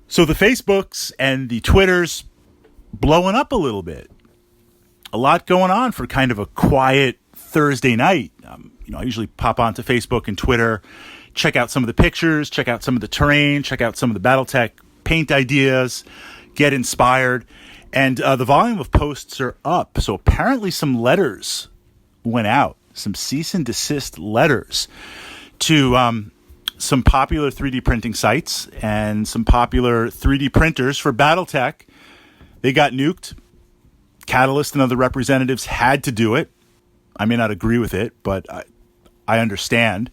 So the Facebooks and the Twitters blowing up a little bit. A lot going on for kind of a quiet Thursday night. I usually pop onto Facebook and Twitter, check out some of the pictures, check out some of the terrain, check out some of the Battletech paint ideas, get inspired. And the volume of posts are up. So apparently some letters went out, some cease and desist letters to some popular 3D printing sites and some popular 3D printers for Battletech. They got nuked. Catalyst and other representatives had to do it. I may not agree with it, but I understand.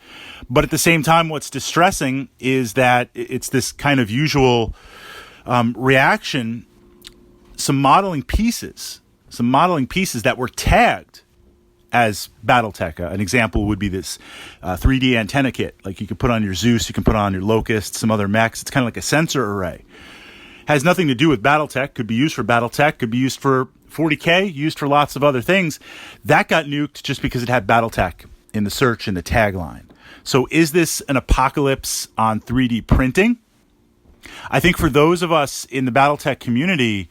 But at the same time, what's distressing is that it's this kind of usual reaction. Some modeling pieces that were tagged as Battletech. An example would be this 3D antenna kit. Like you can put on your Zeus, you can put on your Locust, some other mechs. It's kind of like a sensor array. Has nothing to do with Battletech. Could be used for Battletech. Could be used for 40K. Used for lots of other things. That got nuked just because it had Battletech in the search and the tagline. So is this an apocalypse on 3D printing? I think for those of us in the Battletech community,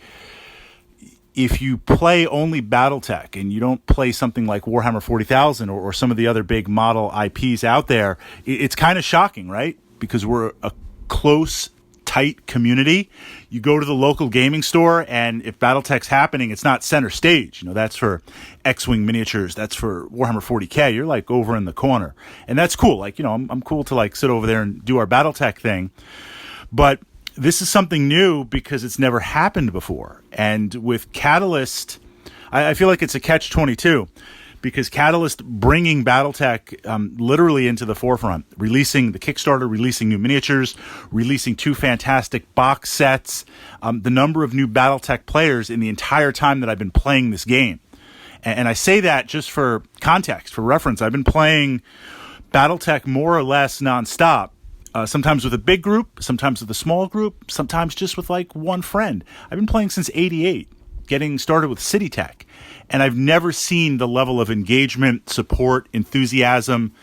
if you play only Battletech and you don't play something like Warhammer 40,000 or some of the other big model IPs out there, it's kind of shocking, right? Because we're a close, tight community. You go to the local gaming store, and if Battletech's happening, it's not center stage. That's for X-Wing miniatures. That's for Warhammer 40K. You're like over in the corner. And that's cool. Like, I'm cool to like sit over there and do our Battletech thing. But this is something new because it's never happened before. And with Catalyst, I feel like it's a catch-22 because Catalyst bringing Battletech literally into the forefront, releasing the Kickstarter, releasing new miniatures, releasing 2 fantastic box sets, the number of new Battletech players in the entire time that I've been playing this game. And I say that just for context, for reference. I've been playing Battletech more or less nonstop. Sometimes with a big group, sometimes with a small group, sometimes just with like one friend. I've been playing since '88, getting started with City Tech, and I've never seen the level of engagement, support, enthusiasm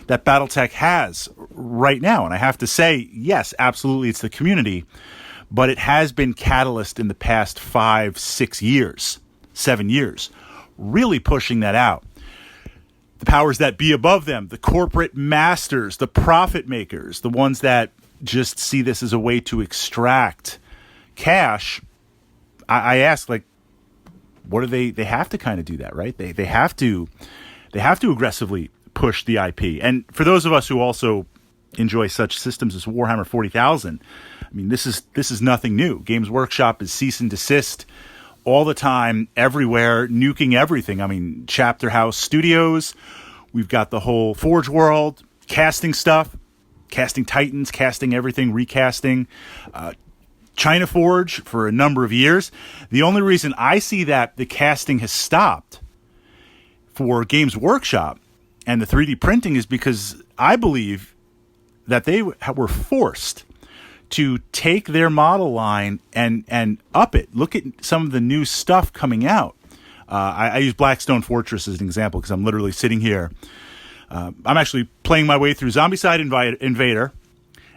that Battletech has right now. And I have to say, yes, absolutely, it's the community, but it has been Catalyst in the past 5, 6 years, 7 years, really pushing that out. The powers that be above them, the corporate masters, the profit makers, the ones that just see this as a way to extract cash. I ask, like, what do they have to kind of do that, right? They have to aggressively push the IP. And for those of us who also enjoy such systems as Warhammer 40,000, I mean, this is nothing new. Games Workshop is cease and desist all the time, everywhere, nuking everything. I mean, Chapter House Studios, we've got the whole Forge World, casting stuff, casting Titans, casting everything, recasting. China Forge for a number of years. The only reason I see that the casting has stopped for Games Workshop and the 3D printing is because I believe that they were forced to take their model line and up it. Look at some of the new stuff coming out. I use Blackstone Fortress as an example because I'm literally sitting here. I'm actually playing my way through Zombicide Invader.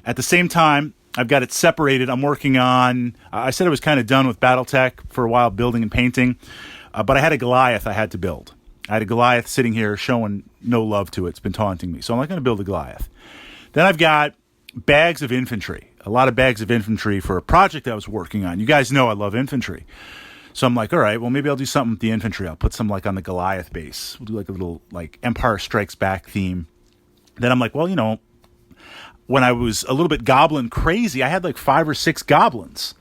At the same time, I've got it separated. I'm working on... I said I was kind of done with Battletech for a while, building and painting. But I had a Goliath I had to build. I had a Goliath sitting here showing no love to it. It's been taunting me. So I'm not going to build a Goliath. Then I've got bags of infantry. A lot of bags of infantry for a project I was working on. You guys know I love infantry. So I'm like, all right, well, maybe I'll do something with the infantry. I'll put some like on the Goliath base. We'll do like a little like Empire Strikes Back theme. Then I'm like, well, when I was a little bit goblin crazy, I had like 5 or 6 goblins.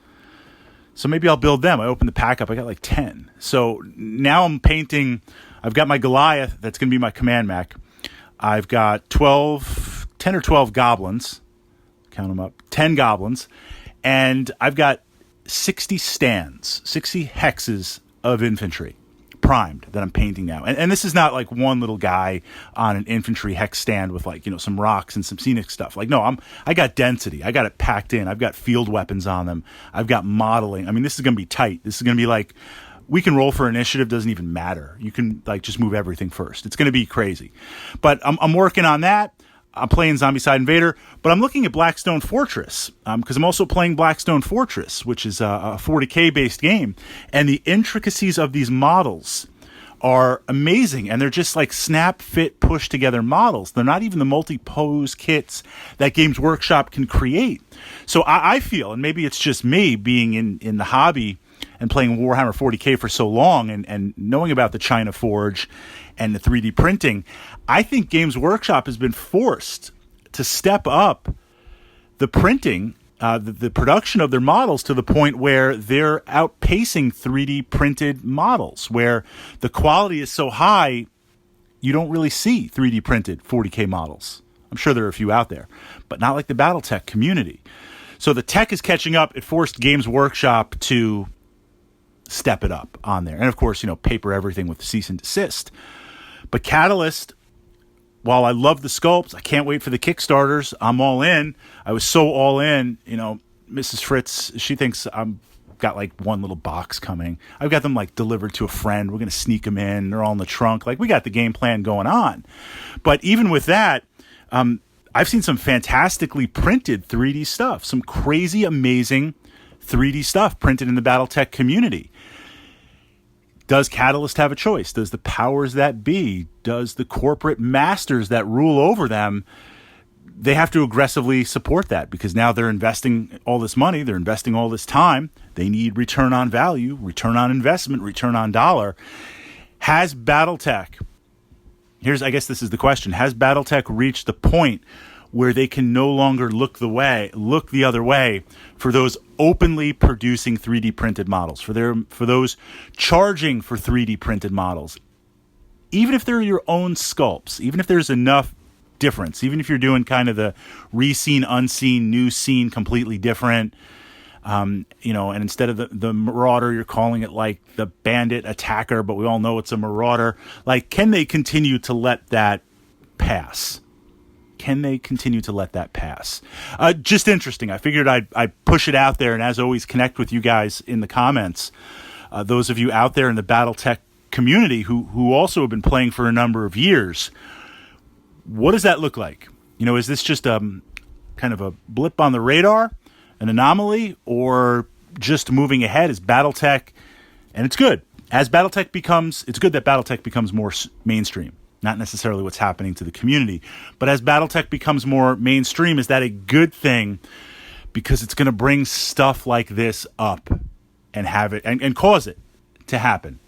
So maybe I'll build them. I opened the pack up. I got like 10. So now I'm painting. I've got my Goliath. That's going to be my command mech. I've got 10 or 12 goblins. Count them up. 10 goblins. And I've got 60 stands, 60 hexes of infantry primed that I'm painting now. And this is not like one little guy on an infantry hex stand with like, some rocks and some scenic stuff. Like, no, I got density. I got it packed in. I've got field weapons on them. I've got modeling. I mean, this is going to be tight. This is going to be like, we can roll for initiative. Doesn't even matter. You can like just move everything first. It's going to be crazy, but I'm working on that. I'm playing Zombicide Invader, but I'm looking at Blackstone Fortress because I'm also playing Blackstone Fortress, which is a 40K based game. And the intricacies of these models are amazing. And they're just like snap, fit, push together models. They're not even the multi-pose kits that Games Workshop can create. So I feel, and maybe it's just me being in the hobby and playing Warhammer 40K for so long and knowing about the China Forge and the 3D printing, I think Games Workshop has been forced to step up the printing, the production of their models to the point where they're outpacing 3D printed models, where the quality is so high, you don't really see 3D printed 40K models. I'm sure there are a few out there, but not like the Battletech community. So the tech is catching up. It forced Games Workshop to step it up on there. And of course, paper everything with cease and desist. But Catalyst, while I love the sculpts, I can't wait for the Kickstarters. I'm all in. I was so all in. Mrs. Fritz, she thinks I'm got like one little box coming. I've got them like delivered to a friend. We're going to sneak them in. They're all in the trunk. Like, we got the game plan going on. But even with that, I've seen some fantastically printed 3D stuff, some crazy, amazing 3D stuff printed in the Battletech community. Does Catalyst have a choice? Does the powers that be, does the corporate masters that rule over them, they have to aggressively support that, because now they're investing all this money, they're investing all this time, they need return on value, return on investment, return on dollar. Has Battletech, I guess this is the question, has Battletech reached the point where they can no longer look the other way for those openly producing 3D printed models, for those charging for 3D printed models, even if they're your own sculpts, even if there's enough difference, even if you're doing kind of the re-scene, unseen, new scene, completely different, and instead of the Marauder, you're calling it like the Bandit Attacker, but we all know it's a Marauder. Like, can they continue to let that pass? Can they continue to let that pass? Just interesting. I figured I'd push it out there, and as always, connect with you guys in the comments. Those of you out there in the Battletech community who also have been playing for a number of years, what does that look like? Is this just kind of a blip on the radar, an anomaly, or just moving ahead? Is Battletech, and it's good, it's good that Battletech becomes more mainstream. Not necessarily what's happening to the community, but as Battletech becomes more mainstream, is that a good thing? Because it's going to bring stuff like this up and have it and cause it to happen.